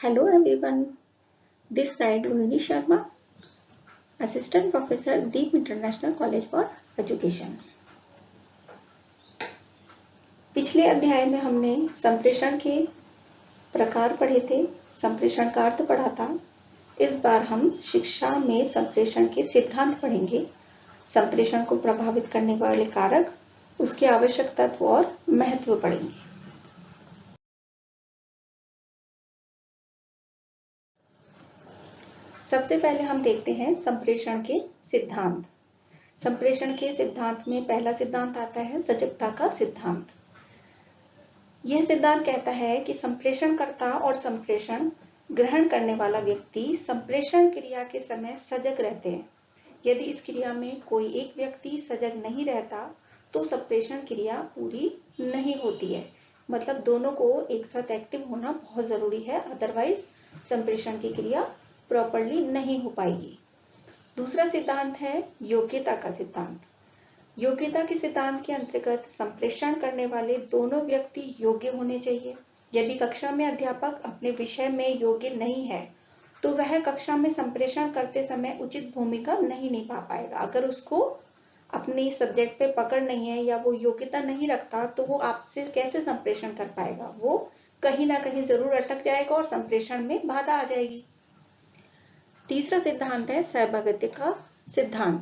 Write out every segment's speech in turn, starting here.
Hello everyone, this side Rohini Sharma, Assistant Professor, Deep International College for Education। पिछले अध्याय में हमने संप्रेषण के प्रकार पढ़े थे, संप्रेषण का अर्थ पढ़ा था। इस बार हम शिक्षा में संप्रेषण के सिद्धांत पढ़ेंगे, संप्रेषण को प्रभावित करने वाले कारक, उसके आवश्यक तत्व और महत्व पढ़ेंगे। सबसे पहले हम देखते हैं संप्रेषण के सिद्धांत। संप्रेषण के सिद्धांत में पहला सिद्धांत आता है सजगता का सिद्धांत। यह सिद्धांत कहता है कि संप्रेषणकर्ता और संप्रेषण ग्रहण करने वाला व्यक्ति संप्रेषण क्रिया के समय सजग रहते हैं। यदि इस क्रिया में कोई एक व्यक्ति सजग नहीं रहता तो संप्रेषण क्रिया पूरी नहीं होती है। मतलब दोनों को एक साथ एक्टिव होना बहुत जरूरी है, अदरवाइज संप्रेषण की क्रिया प्रॉपरली नहीं हो पाएगी। दूसरा सिद्धांत है योग्यता का सिद्धांत। योग्यता के सिद्धांत के अंतर्गत संप्रेषण करने वाले दोनों व्यक्ति योग्य होने चाहिए। यदि कक्षा में अध्यापक अपने विषय में योग्य नहीं है तो वह कक्षा में संप्रेषण करते समय उचित भूमिका नहीं निभा पाएगा। अगर उसको अपने सब्जेक्ट पे पकड़ नहीं है या वो योग्यता नहीं रखता तो वो आपसे कैसे संप्रेषण कर पाएगा, वो कहीं ना कहीं जरूर अटक जाएगा और संप्रेषण में बाधा आ जाएगी। तीसरा सिद्धांत है सहभागिता का सिद्धांत।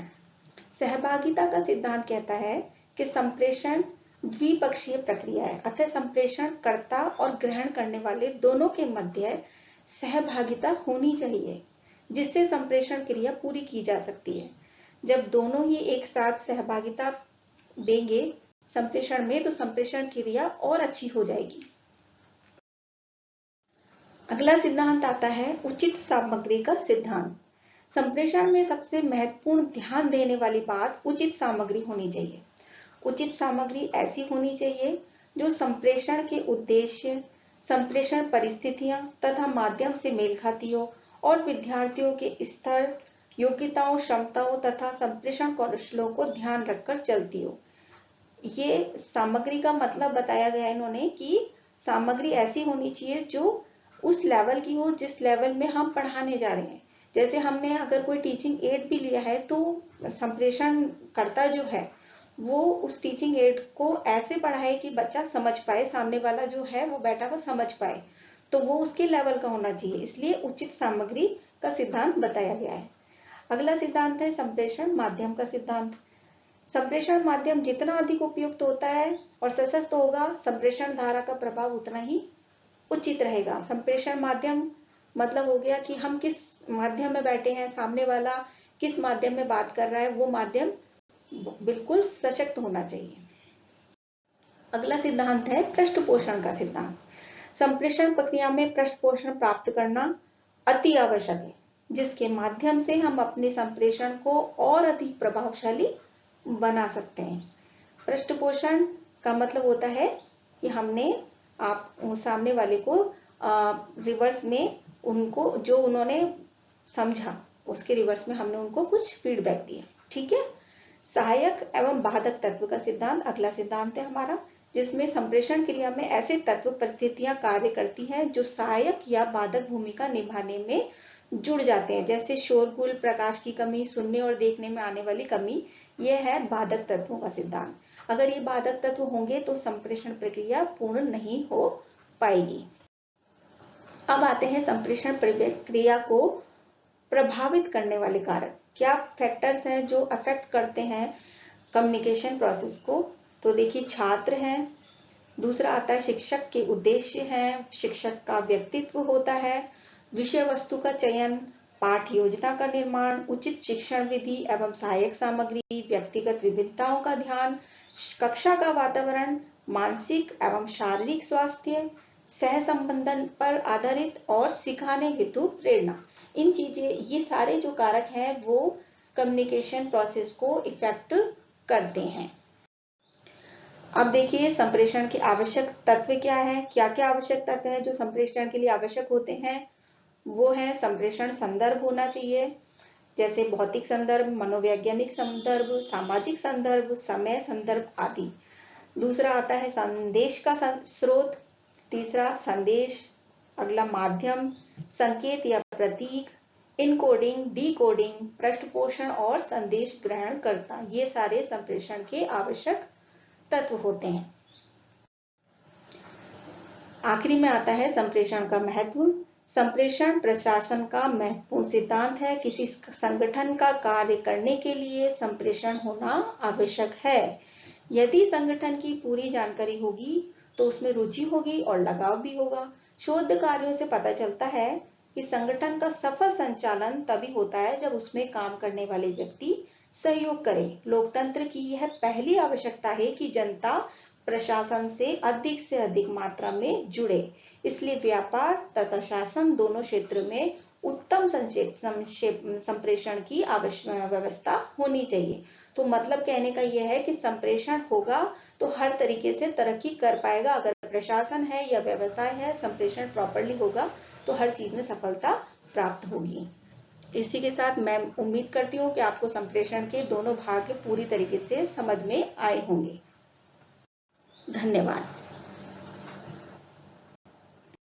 सहभागिता का सिद्धांत कहता है कि संप्रेषण द्विपक्षीय प्रक्रिया है, अतः संप्रेषण कर्ता और ग्रहण करने वाले दोनों के मध्य सहभागिता होनी चाहिए, जिससे संप्रेषण क्रिया पूरी की जा सकती है। जब दोनों ही एक साथ सहभागिता देंगे संप्रेषण में तो संप्रेषण क्रिया और अच्छी हो जाएगी। अगला सिद्धांत आता है उचित सामग्री का सिद्धांत। संप्रेषण में सबसे महत्वपूर्ण ध्यान देने वाली बात उचित सामग्री होनी चाहिए। उचित सामग्री ऐसी होनी चाहिए जो संप्रेषण के उद्देश्य, संप्रेषण परिस्थितियां तथा माध्यम से मेल खाती हो और विद्यार्थियों के स्तर, योग्यताओं, क्षमताओं तथा संप्रेषण कौशलों को ध्यान रखकर चलती हो। ये सामग्री का मतलब बताया गया इन्होंने कि सामग्री ऐसी होनी चाहिए जो उस लेवल की हो जिस लेवल में हम पढ़ाने जा रहे हैं। जैसे हमने अगर कोई टीचिंग एड भी लिया है तो संप्रेषण करता जो है वो उस टीचिंग एड को ऐसे पढ़ाए कि बच्चा समझ पाए, सामने वाला जो है वो बैठा हुआ समझ पाए, तो वो उसके लेवल का होना चाहिए। इसलिए उचित सामग्री का सिद्धांत बताया गया है। अगला सिद्धांत है संप्रेषण माध्यम का सिद्धांत। संप्रेषण माध्यम जितना अधिक उपयुक्त होता है और सशक्त होगा, संप्रेषण धारा का प्रभाव उतना ही उचित रहेगा। संप्रेषण माध्यम मतलब हो गया कि हम किस माध्यम में बैठे हैं, सामने वाला किस माध्यम में बात कर रहा है, वो माध्यम बिल्कुल सशक्त होना चाहिए। अगला सिद्धांत है पृष्ठपोषण का सिद्धांत। संप्रेषण प्रक्रिया में पृष्ठपोषण प्राप्त करना अति आवश्यक है, जिसके माध्यम से हम अपने संप्रेषण को और अधिक प्रभावशाली बना सकते हैं। पृष्ठपोषण का मतलब होता है कि हमने आप सामने वाले को रिवर्स में उनको जो उन्होंने समझा उसके रिवर्स में हमने उनको कुछ फीडबैक दिया। ठीक है। सहायक एवं बाधक तत्व का सिद्धांत अगला सिद्धांत है हमारा, जिसमें संप्रेषण क्रिया में ऐसे तत्व परिस्थितियां कार्य करती हैं जो सहायक या बाधक भूमिका निभाने में जुड़ जाते हैं। जैसे शोरगुल, प्रकाश की कमी, सुनने और देखने में आने वाली कमी, यह है बाधक तत्वों का सिद्धांत। अगर ये बाधक तत्व होंगे तो संप्रेषण प्रक्रिया पूर्ण नहीं हो पाएगी। अब आते हैं संप्रेषण प्रक्रिया को प्रभावित करने वाले कारक। क्या फैक्टर्स हैं जो अफेक्ट करते हैं कम्युनिकेशन प्रोसेस को? तो देखिए, छात्र हैं, दूसरा आता है शिक्षक के उद्देश्य हैं, शिक्षक का व्यक्तित्व होता है, विषय वस्तु का चयन, पाठ योजना का निर्माण, उचित शिक्षण विधि एवं सहायक सामग्री, व्यक्तिगत विभिन्नताओं का ध्यान, कक्षा का वातावरण, मानसिक एवं शारीरिक स्वास्थ्य, सह संबंधन पर आधारित और सिखाने हेतु प्रेरणा। इन चीजें, ये सारे जो कारक हैं वो कम्युनिकेशन प्रोसेस को इफेक्ट करते हैं। अब देखिए संप्रेषण के आवश्यक तत्व क्या है, क्या क्या आवश्यक तत्व है जो संप्रेषण के लिए आवश्यक होते हैं। वो है संप्रेषण संदर्भ होना चाहिए, जैसे भौतिक संदर्भ, मनोवैज्ञानिक संदर्भ, सामाजिक संदर्भ, समय संदर्भ आदि। दूसरा आता है संदेश का स्रोत, तीसरा संदेश अगला माध्यम, संकेत या प्रतीक, इनकोडिंग, डिकोडिंग, पृष्ठपोषण और संदेश ग्रहण करता, ये सारे संप्रेषण के आवश्यक तत्व होते हैं। आखिरी में आता है संप्रेषण का महत्व। संप्रेषण प्रशासन का महत्वपूर्ण सिद्धांत है। किसी संगठन का कार्य करने के लिए संप्रेषण होना आवश्यक है। यदि संगठन की पूरी जानकारी होगी तो उसमें रुचि होगी और लगाव भी होगा। शोध कार्यों से पता चलता है कि संगठन का सफल संचालन तभी होता है जब उसमें काम करने वाले व्यक्ति सहयोग करें। लोकतंत्र की यह पहली आवश्यकता है कि जनता प्रशासन से अधिक मात्रा में जुड़े। इसलिए व्यापार तथा शासन दोनों क्षेत्र में उत्तम संप्रेषण की व्यवस्था होनी चाहिए। तो मतलब कहने का यह है कि संप्रेषण होगा तो हर तरीके से तरक्की कर पाएगा। अगर प्रशासन है या व्यवसाय है, संप्रेषण प्रॉपरली होगा तो हर चीज में सफलता प्राप्त होगी। इसी के साथ मैं उम्मीद करती हूँ कि आपको संप्रेषण के दोनों भाग पूरी तरीके से समझ में आए होंगे। धन्यवाद।